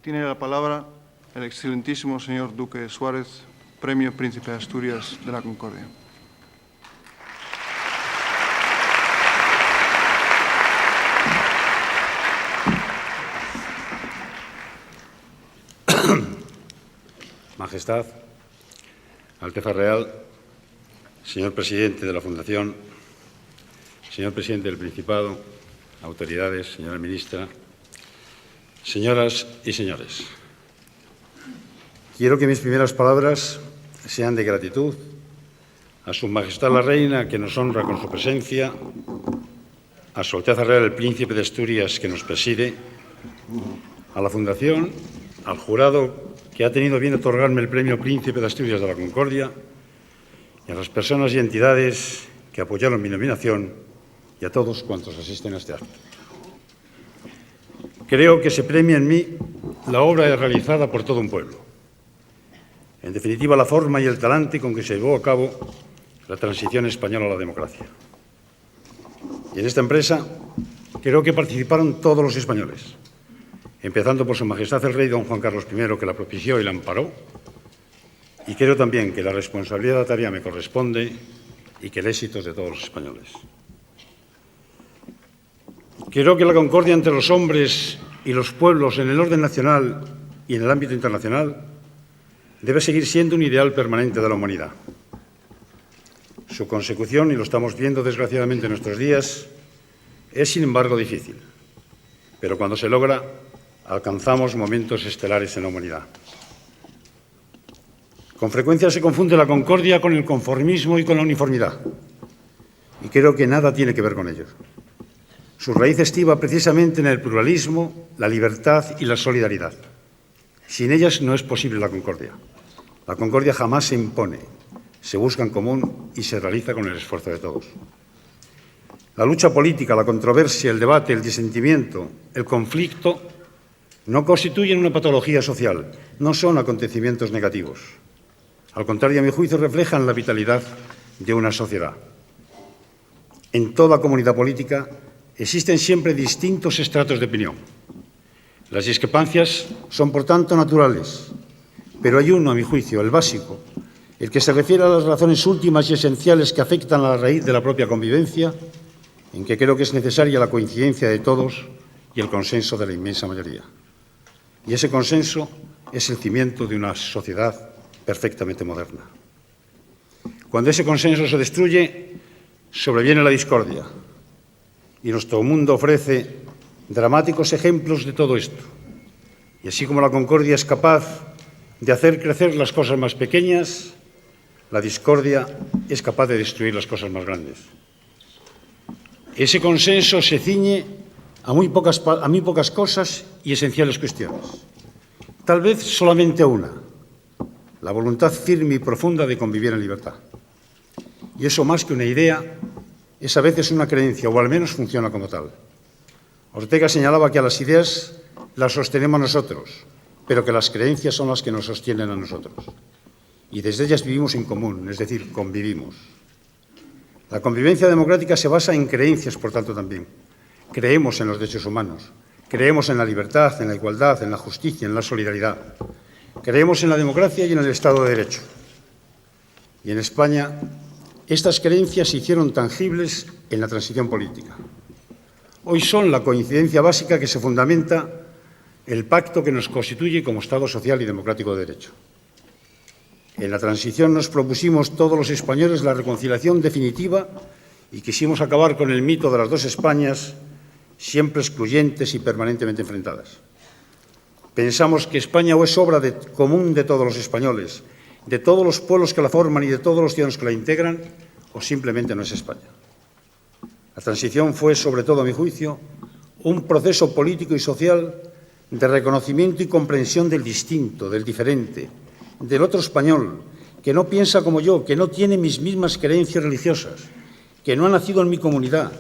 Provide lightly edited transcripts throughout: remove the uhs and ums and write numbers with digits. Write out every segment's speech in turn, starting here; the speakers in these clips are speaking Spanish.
Tiene la palabra el excelentísimo señor Duque Suárez, Premio Príncipe de Asturias de la Concordia. Majestad, Alteza Real, señor presidente de la Fundación, señor presidente del Principado, autoridades, señora ministra, señoras y señores. Quiero que mis primeras palabras sean de gratitud a Su Majestad la Reina, que nos honra con su presencia, a Su Alteza Real el Príncipe de Asturias, que nos preside, a la Fundación, al jurado que ha tenido bien otorgarme el Premio Príncipe de Asturias de la Concordia, y a las personas y entidades que apoyaron mi nominación y a todos cuantos asisten a este acto. Creo que se premia en mí la obra realizada por todo un pueblo. En definitiva, la forma y el talante con que se llevó a cabo la transición española a la democracia. Y en esta empresa creo que participaron todos los españoles, empezando por Su Majestad el Rey don Juan Carlos I, que la propició y la amparó, y creo también que la responsabilidad de la tarea me corresponde y que el éxito es de todos los españoles. Creo que la concordia entre los hombres y los pueblos en el orden nacional y en el ámbito internacional debe seguir siendo un ideal permanente de la humanidad. Su consecución, y lo estamos viendo desgraciadamente en nuestros días, es sin embargo difícil, pero cuando se logra, alcanzamos momentos estelares en la humanidad. Con frecuencia se confunde la concordia con el conformismo y con la uniformidad, y creo que nada tiene que ver con ello. Su raíz estriba precisamente en el pluralismo, la libertad y la solidaridad. Sin ellas no es posible la concordia. La concordia jamás se impone, se busca en común y se realiza con el esfuerzo de todos. La lucha política, la controversia, el debate, el disentimiento, el conflicto no constituyen una patología social, no son acontecimientos negativos. Al contrario, a mi juicio, reflejan la vitalidad de una sociedad. En toda comunidad política existen siempre distintos estratos de opinión. Las discrepancias son, por tanto, naturales, pero hay uno, a mi juicio, el básico, el que se refiere a las razones últimas y esenciales que afectan a la raíz de la propia convivencia, en que creo que es necesaria la coincidencia de todos y el consenso de la inmensa mayoría. Y ese consenso es el cimiento de una sociedad perfectamente moderna. Cuando ese consenso se destruye, sobreviene la discordia. Y nuestro mundo ofrece dramáticos ejemplos de todo esto. Y así como la concordia es capaz de hacer crecer las cosas más pequeñas, la discordia es capaz de destruir las cosas más grandes. Ese consenso se ciñe a muy pocas cosas y esenciales cuestiones. Tal vez solamente a una, la voluntad firme y profunda de convivir en libertad. Y eso, más que una idea, es a veces una creencia, o al menos funciona como tal. Ortega señalaba que a las ideas las sostenemos nosotros, pero que las creencias son las que nos sostienen a nosotros. Y desde ellas vivimos en común, es decir, convivimos. La convivencia democrática se basa en creencias, por tanto, también. Creemos en los derechos humanos, creemos en la libertad, en la igualdad, en la justicia, en la solidaridad. Creemos en la democracia y en el Estado de Derecho. Y en España, estas creencias se hicieron tangibles en la transición política. Hoy son la coincidencia básica que se fundamenta el pacto que nos constituye como Estado social y democrático de derecho. En la transición nos propusimos todos los españoles la reconciliación definitiva y quisimos acabar con el mito de las dos Españas, siempre excluyentes y permanentemente enfrentadas. Pensamos que España o es obra común de todos los españoles, de todos los pueblos que la forman y de todos los ciudadanos que la integran, o simplemente no es España. La transición fue, sobre todo a mi juicio, un proceso político y social de reconocimiento y comprensión del distinto, del diferente, del otro español, que no piensa como yo, que no tiene mis mismas creencias religiosas, que no ha nacido en mi comunidad,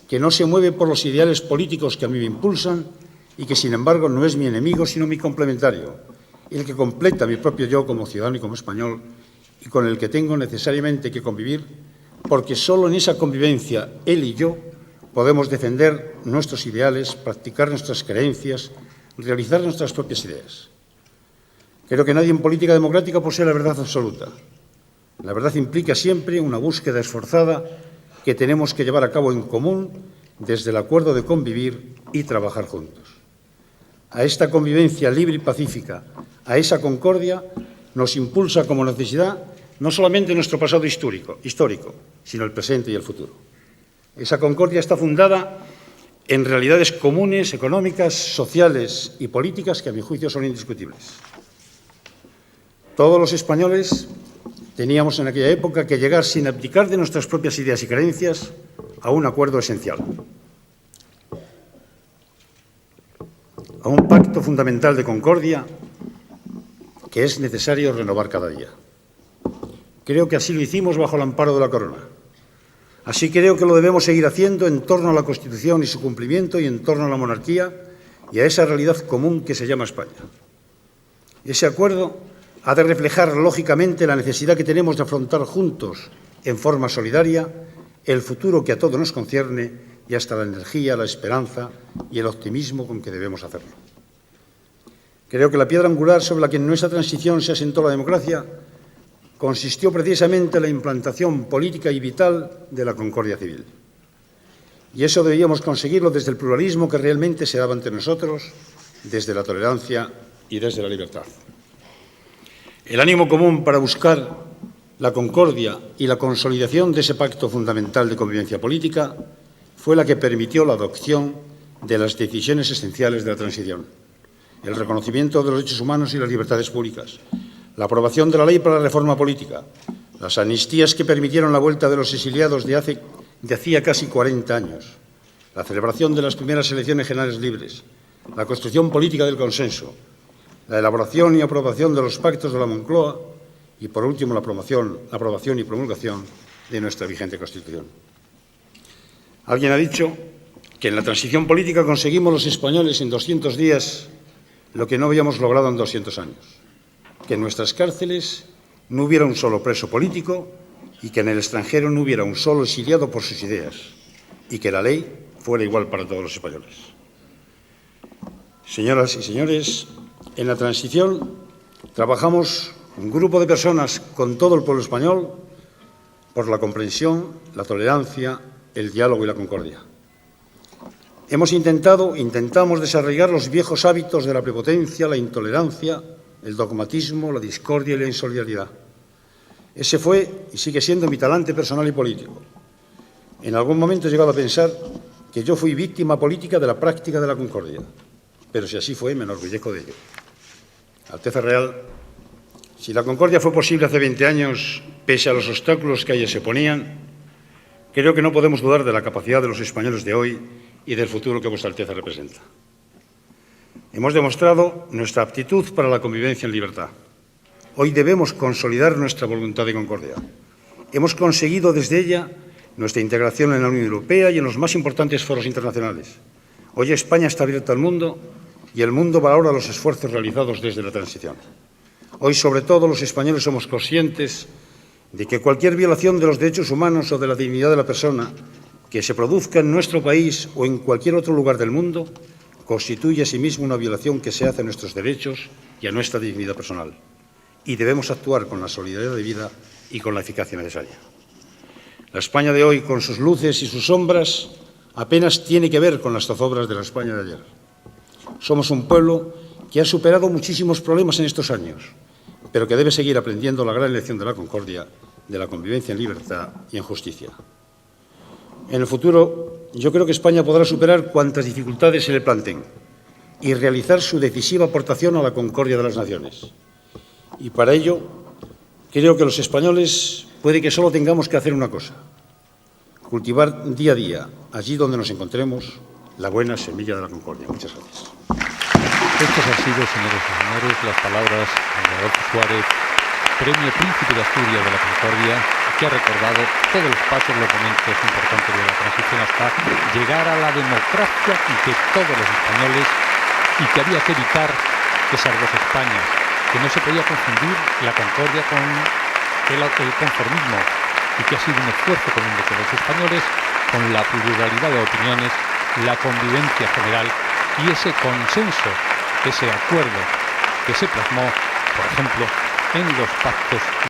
que no se mueve por los ideales políticos que a mí me impulsan y que, sin embargo, no es mi enemigo, sino mi complementario, el que completa mi propio yo como ciudadano y como español y con el que tengo necesariamente que convivir, porque solo en esa convivencia, él y yo, podemos defender nuestros ideales, practicar nuestras creencias, realizar nuestras propias ideas. Creo que nadie en política democrática posee la verdad absoluta. La verdad implica siempre una búsqueda esforzada que tenemos que llevar a cabo en común desde el acuerdo de convivir y trabajar juntos. A esta convivencia libre y pacífica, a esa concordia, nos impulsa como necesidad no solamente nuestro pasado histórico, sino el presente y el futuro. Esa concordia está fundada en realidades comunes, económicas, sociales y políticas que, a mi juicio, son indiscutibles. Todos los españoles teníamos en aquella época que llegar, sin abdicar de nuestras propias ideas y creencias, a un acuerdo esencial, a un pacto fundamental de concordia que es necesario renovar cada día. Creo que así lo hicimos bajo el amparo de la Corona. Así creo que lo debemos seguir haciendo en torno a la Constitución y su cumplimiento y en torno a la monarquía y a esa realidad común que se llama España. Ese acuerdo ha de reflejar lógicamente la necesidad que tenemos de afrontar juntos, en forma solidaria, el futuro que a todos nos concierne y hasta la energía, la esperanza y el optimismo con que debemos hacerlo. Creo que la piedra angular sobre la que en nuestra transición se asentó la democracia consistió precisamente en la implantación política y vital de la concordia civil. Y eso debíamos conseguirlo desde el pluralismo que realmente se daba entre nosotros, desde la tolerancia y desde la libertad. El ánimo común para buscar la concordia y la consolidación de ese pacto fundamental de convivencia política fue la que permitió la adopción de las decisiones esenciales de la transición: el reconocimiento de los derechos humanos y las libertades públicas, la aprobación de la ley para la reforma política, las amnistías que permitieron la vuelta de los exiliados de hacía casi 40 años, la celebración de las primeras elecciones generales libres, la construcción política del consenso, la elaboración y aprobación de los pactos de la Moncloa y, por último, la aprobación y promulgación de nuestra vigente Constitución. Alguien ha dicho que en la transición política conseguimos los españoles en 200 días lo que no habíamos logrado en 200 años, que en nuestras cárceles no hubiera un solo preso político y que en el extranjero no hubiera un solo exiliado por sus ideas y que la ley fuera igual para todos los españoles. Señoras y señores, en la transición trabajamos un grupo de personas con todo el pueblo español por la comprensión, la tolerancia, el diálogo y la concordia. Intentamos desarraigar los viejos hábitos de la prepotencia, la intolerancia, el dogmatismo, la discordia y la insolidaridad. Ese fue y sigue siendo mi talante personal y político. En algún momento he llegado a pensar que yo fui víctima política de la práctica de la concordia, pero si así fue, me enorgullezco de ello. Alteza Real, si la concordia fue posible hace 20 años, pese a los obstáculos que a ella se ponían, creo que no podemos dudar de la capacidad de los españoles de hoy y del futuro que Vuestra Alteza representa. Hemos demostrado nuestra aptitud para la convivencia en libertad. Hoy debemos consolidar nuestra voluntad de concordia. Hemos conseguido desde ella nuestra integración en la Unión Europea y en los más importantes foros internacionales. Hoy España está abierta al mundo y el mundo valora los esfuerzos realizados desde la transición. Hoy, sobre todo, los españoles somos conscientes de que cualquier violación de los derechos humanos o de la dignidad de la persona que se produzca en nuestro país o en cualquier otro lugar del mundo constituye asimismo una violación que se hace a nuestros derechos y a nuestra dignidad personal. Y debemos actuar con la solidaridad debida y con la eficacia necesaria. La España de hoy, con sus luces y sus sombras, apenas tiene que ver con las zozobras de la España de ayer. Somos un pueblo que ha superado muchísimos problemas en estos años, pero que debe seguir aprendiendo la gran lección de la concordia, de la convivencia en libertad y en justicia. En el futuro, yo creo que España podrá superar cuantas dificultades se le planteen y realizar su decisiva aportación a la concordia de las naciones. Y para ello, creo que los españoles puede que solo tengamos que hacer una cosa: cultivar día a día, allí donde nos encontremos, la buena semilla de la concordia. Muchas gracias. Estas han sido, señores y señores, las palabras de Adolfo Suárez, Premio Príncipe de Asturias de la Concordia, que ha recordado todos los pasos, los momentos importantes de la transición hasta llegar a la democracia de todos los españoles y que había que evitar esas dos Españas, que no se podía confundir la concordia con el conformismo y que ha sido un esfuerzo común de todos los españoles con la pluralidad de opiniones, la convivencia general y ese consenso ese acuerdo que se plasmó, por ejemplo, en los pactos